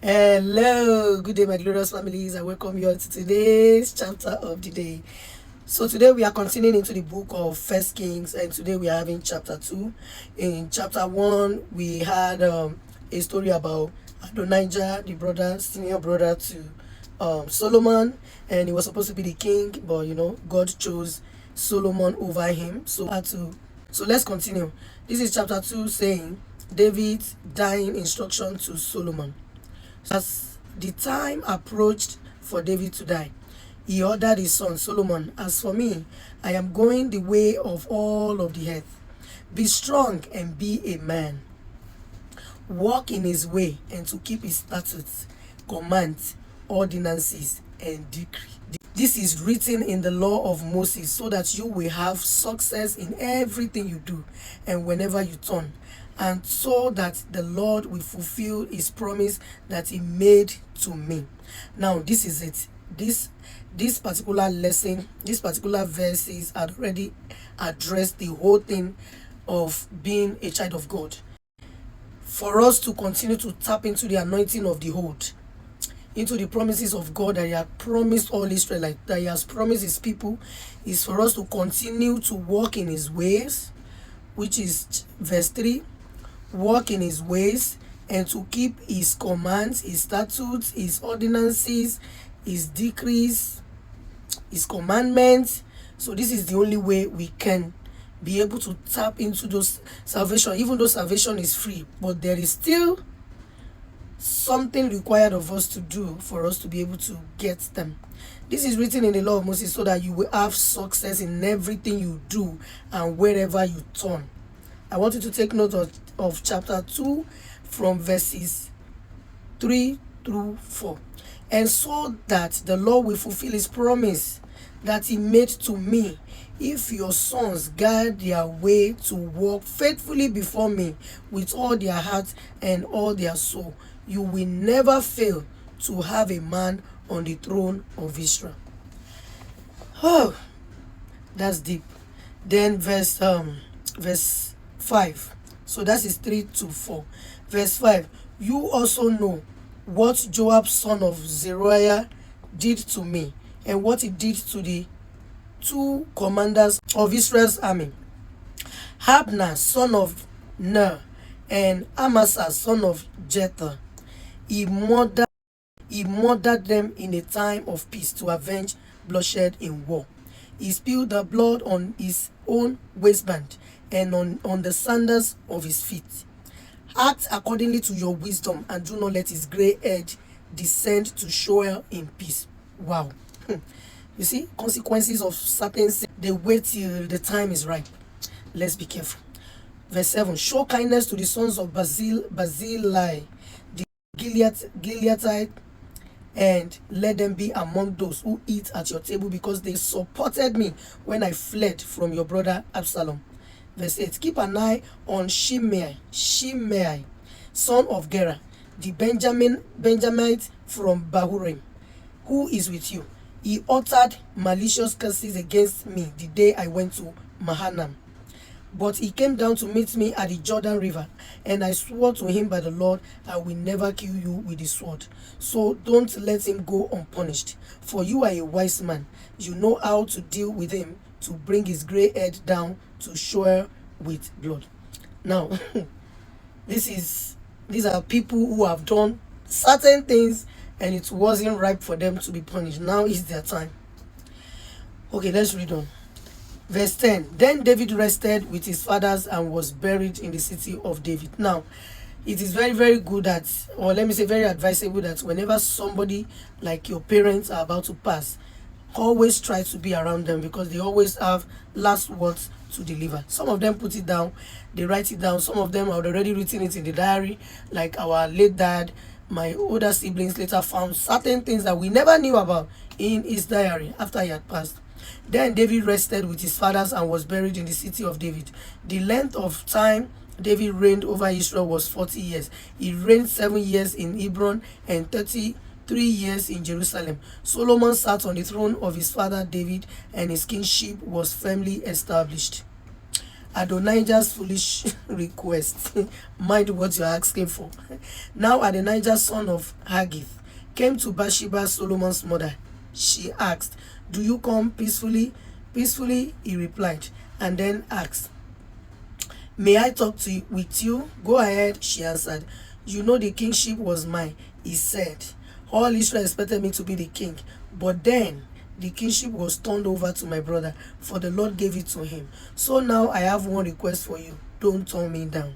Hello, good day, my glorious families. I welcome you all to today's chapter of the day. So today we are continuing into the book of First Kings, and today we are having chapter 2. In chapter 1, we had a story about Adonaija, the brother, senior brother to Solomon, and he was supposed to be the king, but God chose Solomon over him. So let's continue. This is chapter 2 saying David's dying instruction to Solomon. As the time approached for David to die, he ordered his son Solomon, "As for me, I am going the way of all of the earth. Be strong and be a man. Walk in his way and to keep his statutes, commands, ordinances, and decree. This is written in the law of Moses, so that you will have success in everything you do and whenever you turn, and so that the Lord will fulfill his promise that he made to me." Now, this is it. This particular lesson, these particular verses had already addressed the whole thing of being a child of God. For us to continue to tap into the anointing of the old, into the promises of God that he had promised all Israelites, that he has promised his people, is for us to continue to walk in his ways, which is verse 3, walk in his ways and to keep his commands, his statutes, his ordinances, his decrees, his commandments. So this is the only way we can be able to tap into those salvation, even though salvation is free, but there is still something required of us to do for us to be able to get them. This is written in the law of Moses, so that you will have success in everything you do and wherever you turn. I want you to take note of chapter 2 from verses 3 through 4. "And so that the Lord will fulfill his promise that he made to me, if your sons guard their way to walk faithfully before me with all their heart and all their soul, you will never fail to have a man on the throne of Israel." Oh, that's deep. Then verse 5. So that is 3 to 4. Verse 5. "You also know what Joab son of Zeruiah did to me, and what he did to the two commanders of Israel's army, Abner son of Ner and Amasa son of Jether. He murdered them in a time of peace to avenge bloodshed in war. He spilled the blood on his own waistband and on the sandals of his feet. Act accordingly to your wisdom, and do not let his gray head descend to Sheol in peace." Wow. You see, consequences of certain sins, they wait till the time is ripe. Let's be careful. Verse 7. "Show kindness to the sons of Barzillai, the Gileadite, and let them be among those who eat at your table, because they supported me when I fled from your brother Absalom." Verse 8. "Keep an eye on Shimei, son of Gera, the Benjamite from Bahurim, who is with you. He uttered malicious curses against me the day I went to Mahanaim. But he came down to meet me at the Jordan River, and I swore to him by the Lord, I will never kill you with the sword. So don't let him go unpunished, for you are a wise man. You know how to deal with him, to bring his gray head down to Sheol with blood." Now, these are people who have done certain things and it wasn't ripe for them to be punished. Now is their time. Okay, let's read on. Verse 10. "Then David rested with his fathers and was buried in the city of David." Now, it is very, very good that, or let me say very advisable, that whenever somebody like your parents are about to pass, always try to be around them, because they always have last words to deliver. Some of them put it down, they write it down. Some of them have already written it in the diary, like our late dad. My older siblings later found certain things that we never knew about in his diary after he had passed. "Then David rested with his fathers and was buried in the city of David. The length of time David reigned over Israel was 40 years. He reigned 7 years in Hebron and 33 years in Jerusalem. Solomon sat on the throne of his father David, and his kingship was firmly established." Adonaija's foolish request. Mind what you're asking for. Now Adonijah, son of Haggith, came to Bathsheba, Solomon's mother. She asked, "Do you come peacefully?" Peacefully, he replied, and then asked, "May I talk with you?" "Go ahead," she answered. "You know the kingship was mine," he said. "All Israel expected me to be the king, but then the kingship was turned over to my brother, for the Lord gave it to him. So now I have one request for you. Don't turn me down."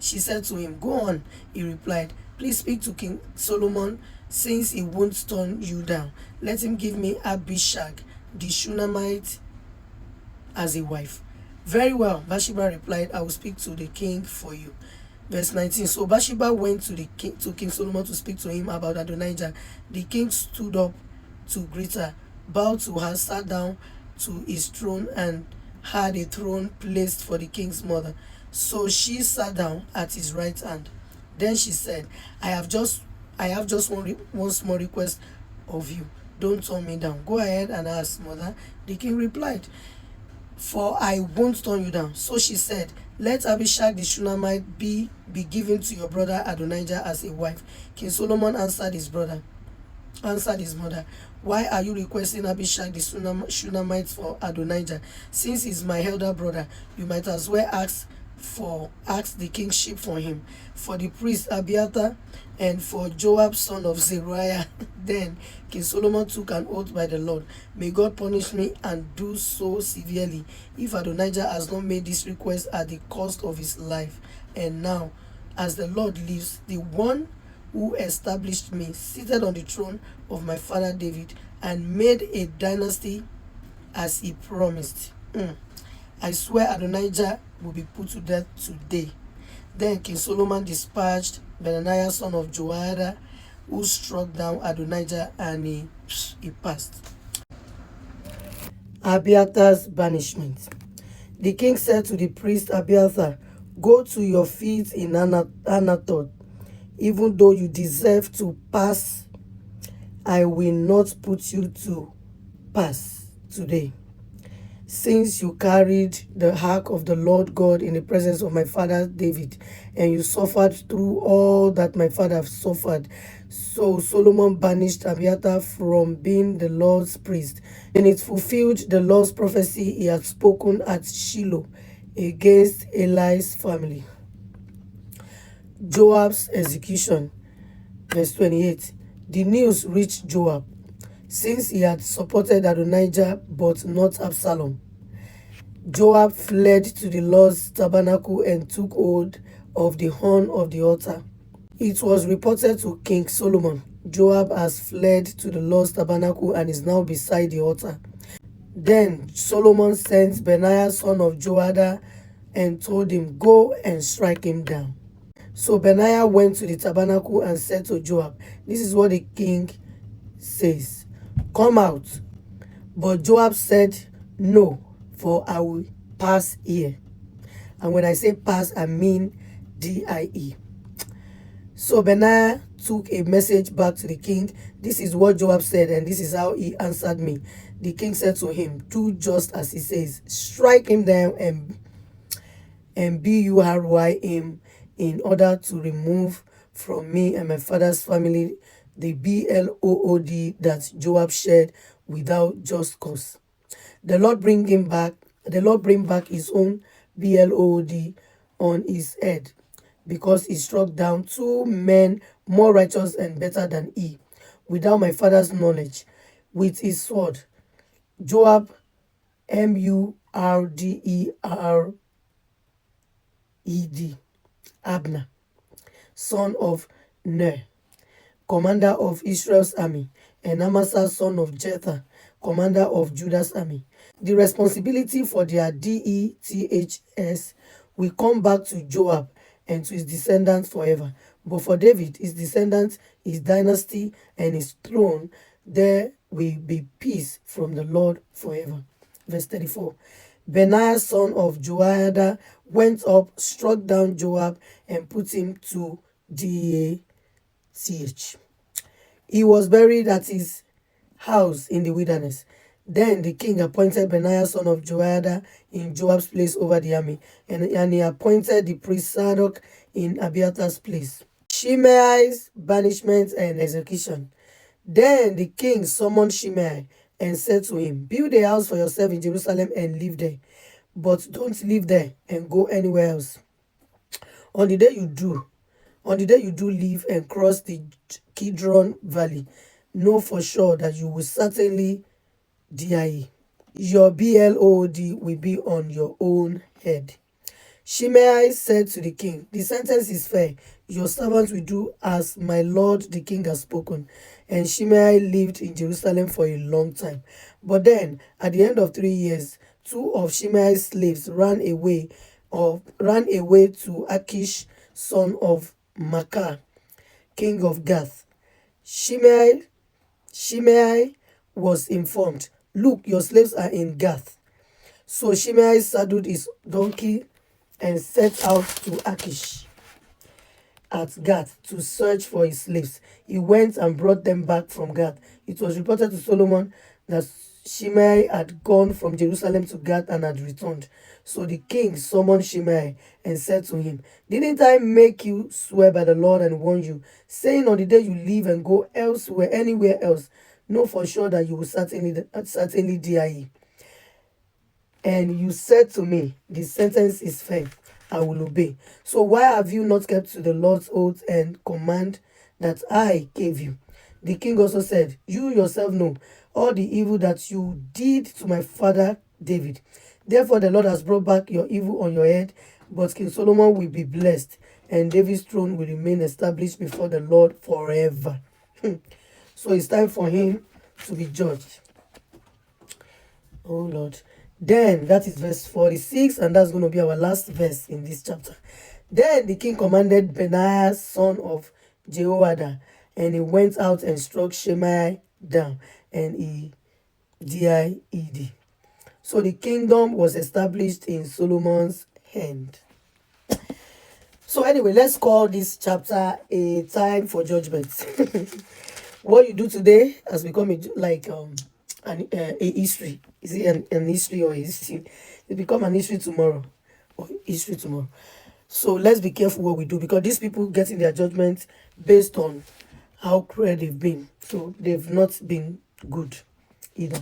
She said to him, "Go on," he replied. "Please speak to King Solomon, since he won't turn you down. Let him give me Abishag, the Shunammite, as a wife." "Very well," Bathsheba replied, "I will speak to the king for you." Verse 19. So Bathsheba went to King Solomon to speak to him about Adonijah. The king stood up to greet her, bowed to her, sat down to his throne, and had a throne placed for the king's mother. So she sat down at his right hand. Then she said, I have just one small request of you. Don't turn me down. Go ahead and ask, mother." The king replied, "For I won't turn you down." So she said, "Let Abishag the Shunammite be given to your brother Adonijah as a wife." King Solomon answered his mother, "Why are you requesting Abishag the Shunammite for Adonijah? Since he's my elder brother, you might as well ask the kingship for him, for the priest Abiathar, and for Joab son of Zeruiah." Then King Solomon took an oath by the Lord, "May God punish me, and do so severely, if Adonijah has not made this request at the cost of his life. And now, as the Lord lives, the one who established me seated on the throne of my father David, and made a dynasty as he promised, I swear Adonijah will be put to death today." Then King Solomon dispatched Benaiah son of Jehoiada, who struck down Adonijah, and he passed. Abiathar's banishment. The king said to the priest Abiathar, "Go to your fields in Anathoth. Even though you deserve to pass, I will not put you to pass today, since you carried the ark of the Lord God in the presence of my father David, and you suffered through all that my father suffered." So Solomon banished Abiathar from being the Lord's priest, and it fulfilled the Lord's prophecy he had spoken at Shiloh against Eli's family. Joab's execution. Verse 28. The news reached Joab, since he had supported Adonijah but not Absalom. Joab fled to the Lord's tabernacle and took hold of the horn of the altar. It was reported to King Solomon, "Joab has fled to the Lord's tabernacle and is now beside the altar." Then Solomon sent Benaiah son of Jehoiada and told him, "Go and strike him down." So Benaiah went to the tabernacle and said to Joab, "This is what the king says. Come out." But Joab said, "No, for I will pass here." And when I say pass, I mean DIE. So Benaiah took a message back to the king. "This is what Joab said, and this is how he answered me." The king said to him, "Do just as he says. Strike him down and bury him, in order to remove from me and my father's family the blood that Joab shed without just cause. The Lord bring back his own blood on his head, because he struck down two men more righteous and better than he, without my father's knowledge, with his sword." Joab, Murdered, Abner, son of Ner, commander of Israel's army, and Amasa, son of Jether, commander of Judah's army. The responsibility for their deaths will come back to Joab and to his descendants forever. But for David, his descendants, his dynasty, and his throne, there will be peace from the Lord forever. Verse 34. Benaiah son of Jehoiada went up, struck down Joab, and put him to death. He was buried at his house in the wilderness. Then the king appointed Benaiah son of Joiada in Joab's place over the army, and he appointed the priest Zadok in Abiatar's place. Shimei's banishment and execution. Then the king summoned Shimei and said to him, "Build a house for yourself in Jerusalem and live there, but don't live there and go anywhere else. On the day you do, on the day you do leave and cross the Kidron Valley, know for sure that you will certainly die. Your blood will be on your own head." Shimei said to the king, "The sentence is fair. Your servant will do as my lord the king has spoken." And Shimei lived in Jerusalem for a long time. But then, at the end of 3 years, two of Shimei's slaves ran away to Achish, son of Maacah, king of Gath. Shimei was informed, "Look, your slaves are in Gath." So Shimei saddled his donkey and set out to Achish at Gath to search for his slaves. He went and brought them back from Gath. It was reported to Solomon that Shimei had gone from Jerusalem to Gath and had returned. So the king summoned Shimei and said to him, "Didn't I make you swear by the Lord and warn you, saying on the day you leave and go elsewhere, anywhere else, know for sure that you will certainly die? And you said to me, the sentence is fair, I will obey. So why have you not kept to the Lord's oath and command that I gave you?" The king also said, "You yourself know all the evil that you did to my father David. Therefore the Lord has brought back your evil on your head, but King Solomon will be blessed, and David's throne will remain established before the Lord forever." So it's time for him to be judged. Oh Lord. Then, that is verse 46, and that's going to be our last verse in this chapter. Then the king commanded Benaiah son of Jehoiada, and he went out and struck Shimei down, and he died. So the kingdom was established in Solomon's hand. So anyway, let's call this chapter a time for judgment. What you do today has become a history. Is it an history or a history? It become an history tomorrow, or history tomorrow. So let's be careful what we do, because these people getting their judgment based on how cruel they've been. So they've not been good either.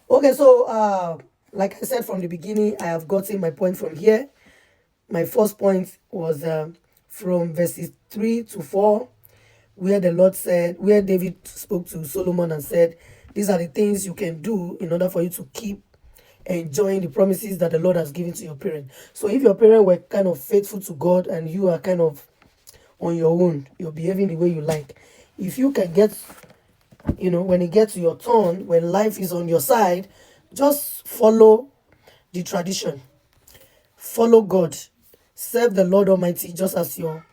Okay, so like I said from the beginning, I have gotten my point from here. My first point was from verses 3 to 4, where the Lord said, where David spoke to Solomon and said, these are the things you can do in order for you to keep enjoying the promises that the Lord has given to your parents. So if your parents were kind of faithful to God and you are kind of on your own, you're behaving the way you like, if you can get, when it gets to your turn, when life is on your side, just follow the tradition. Follow God. Serve the Lord Almighty just as your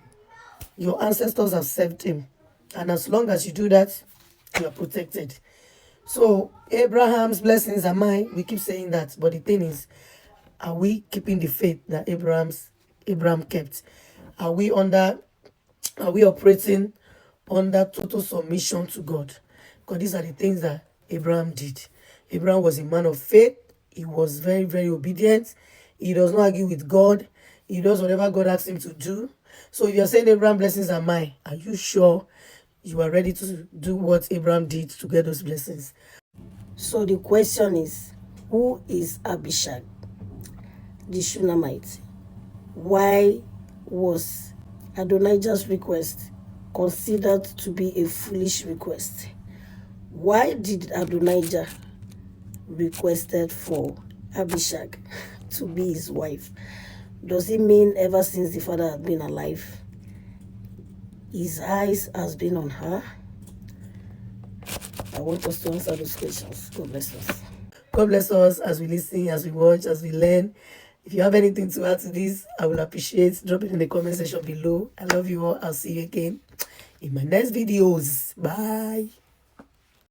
ancestors have served him. And as long as you do that, you are protected. So Abraham's blessings are mine. We keep saying that. But the thing is, are we keeping the faith that Abraham kept? Are we operating under total submission to God? Because these are the things that Abraham did. Abraham was a man of faith. He was very, very obedient. He does not argue with God. He does whatever God asks him to do. So if you're saying Abraham's blessings are mine, are you sure you are ready to do what Abraham did to get those blessings? So the question is, who is Abishag, the Shunammite? Why was Adonaija's request considered to be a foolish request? Why did Adonijah requested for Abishag to be his wife? Does it mean ever since the father had been alive, his eyes has been on her? I want us to answer those questions. God bless us. God bless us as we listen, as we watch, as we learn. If you have anything to add to this, I will appreciate. Drop it in the comment section below. I love you all. I'll see you again in my next videos. Bye.